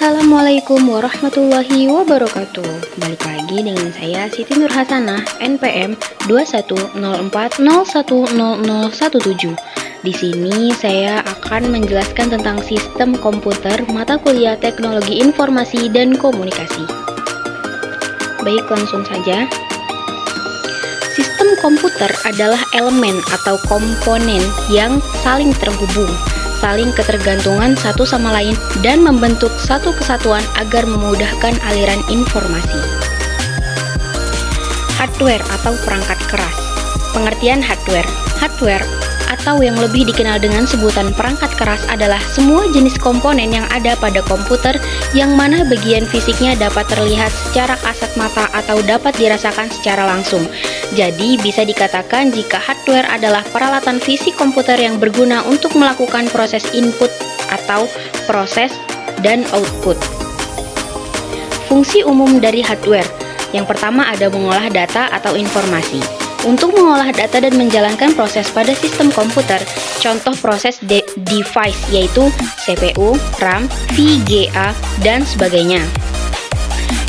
Assalamualaikum warahmatullahi wabarakatuh. Balik lagi dengan saya Siti Nurhasanah, NPM 2104010017. Di sini saya akan menjelaskan tentang sistem komputer mata kuliah Teknologi Informasi dan Komunikasi. Baik, langsung saja. Sistem komputer adalah elemen atau komponen yang saling terhubung, saling ketergantungan satu sama lain, dan membentuk satu kesatuan agar memudahkan aliran informasi. Hardware atau perangkat keras. Pengertian hardware. Hardware atau yang lebih dikenal dengan sebutan perangkat keras adalah semua jenis komponen yang ada pada komputer yang mana bagian fisiknya dapat terlihat secara kasat mata atau dapat dirasakan secara langsung. Jadi bisa dikatakan jika hardware adalah peralatan fisik komputer yang berguna untuk melakukan proses input atau proses dan output. Fungsi umum dari hardware. Yang pertama ada mengolah data atau informasi. Untuk mengolah data dan menjalankan proses pada sistem komputer, contoh proses device yaitu CPU, RAM, VGA, dan sebagainya.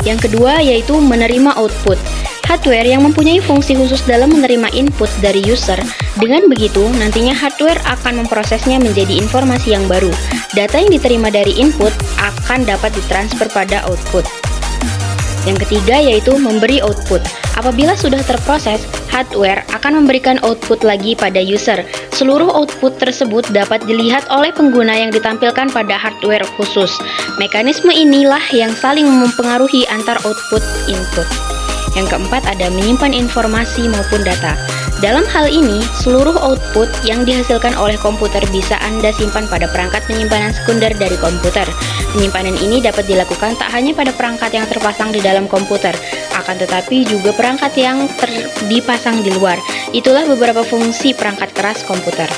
Yang kedua yaitu menerima output. Hardware yang mempunyai fungsi khusus dalam menerima input dari user. Dengan begitu, nantinya hardware akan memprosesnya menjadi informasi yang baru. Data yang diterima dari input akan dapat ditransfer pada output. Yang ketiga yaitu memberi output. Apabila sudah terproses, hardware akan memberikan output lagi pada user. Seluruh output tersebut dapat dilihat oleh pengguna yang ditampilkan pada hardware khusus. Mekanisme inilah yang saling mempengaruhi antar output input. Yang keempat ada menyimpan informasi maupun data. Dalam hal ini, seluruh output yang dihasilkan oleh komputer bisa Anda simpan pada perangkat penyimpanan sekunder dari komputer. Penyimpanan ini dapat dilakukan tak hanya pada perangkat yang terpasang di dalam komputer, akan tetapi juga perangkat yang dipasang di luar. Itulah beberapa fungsi perangkat keras komputer.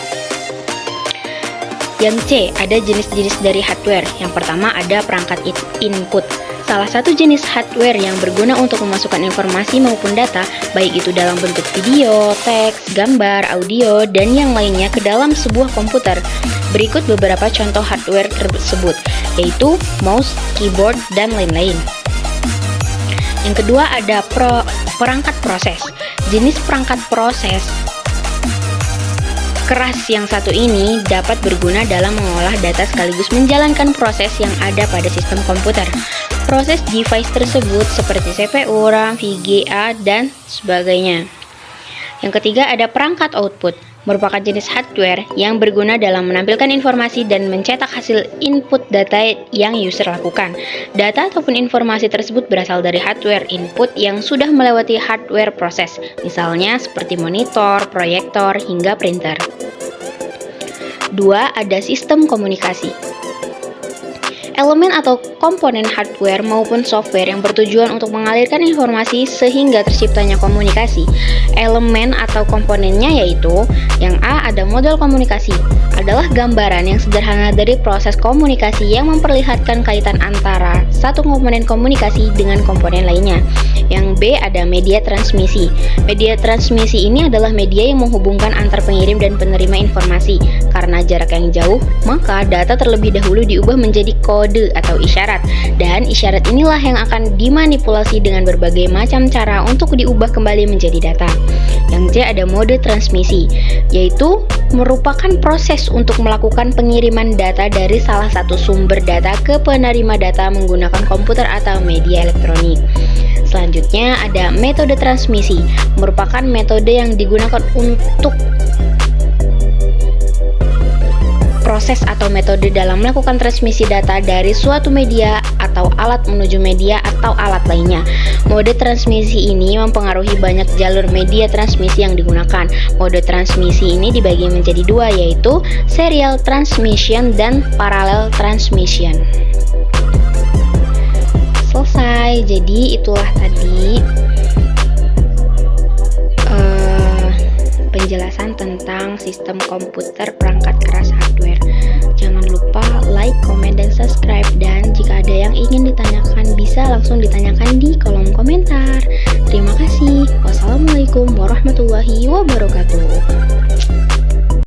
Yang C, ada jenis-jenis dari hardware. Yang pertama ada perangkat input. Salah satu jenis hardware yang berguna untuk memasukkan informasi maupun data, baik itu dalam bentuk video, teks, gambar, audio, dan yang lainnya ke dalam sebuah komputer. Berikut beberapa contoh hardware tersebut, yaitu mouse, keyboard, dan lain-lain. Yang kedua ada perangkat proses. Jenis perangkat proses keras yang satu ini dapat berguna dalam mengolah data sekaligus menjalankan proses yang ada pada sistem komputer. Proses device tersebut seperti CPU, RAM, VGA, dan sebagainya. Yang ketiga ada perangkat output, merupakan jenis hardware yang berguna dalam menampilkan informasi dan mencetak hasil input data yang user lakukan. Data ataupun informasi tersebut berasal dari hardware input yang sudah melewati hardware proses, misalnya seperti monitor, proyektor, hingga printer. 2. Ada sistem komunikasi. Elemen atau komponen hardware maupun software yang bertujuan untuk mengalirkan informasi sehingga terciptanya komunikasi. Elemen atau komponennya yaitu yang A ada model komunikasi, adalah gambaran yang sederhana dari proses komunikasi yang memperlihatkan kaitan antara satu komponen komunikasi dengan komponen lainnya. Yang B ada media transmisi. Media transmisi ini adalah media yang menghubungkan antar pengirim dan penerima informasi. Karena jarak yang jauh, maka data terlebih dahulu diubah menjadi kode atau isyarat, dan isyarat inilah yang akan dimanipulasi dengan berbagai macam cara untuk diubah kembali menjadi data. Yang C ada mode transmisi, yaitu merupakan proses untuk melakukan pengiriman data dari salah satu sumber data ke penerima data menggunakan komputer atau media elektronik. Selanjutnya ada metode transmisi, merupakan metode yang digunakan untuk proses atau metode dalam melakukan transmisi data dari suatu media atau alat menuju media atau alat lainnya. Mode transmisi ini mempengaruhi banyak jalur media transmisi yang digunakan. Mode transmisi ini dibagi menjadi dua, yaitu serial transmission dan parallel transmission. Selesai, jadi itulah tadi penjelasan tentang sistem komputer perangkat keras hardware. Jangan lupa like, comment, dan subscribe, dan jika ada yang ingin ditanyakan bisa langsung ditanyakan di kolom komentar. Terima kasih. Wassalamualaikum warahmatullahi wabarakatuh.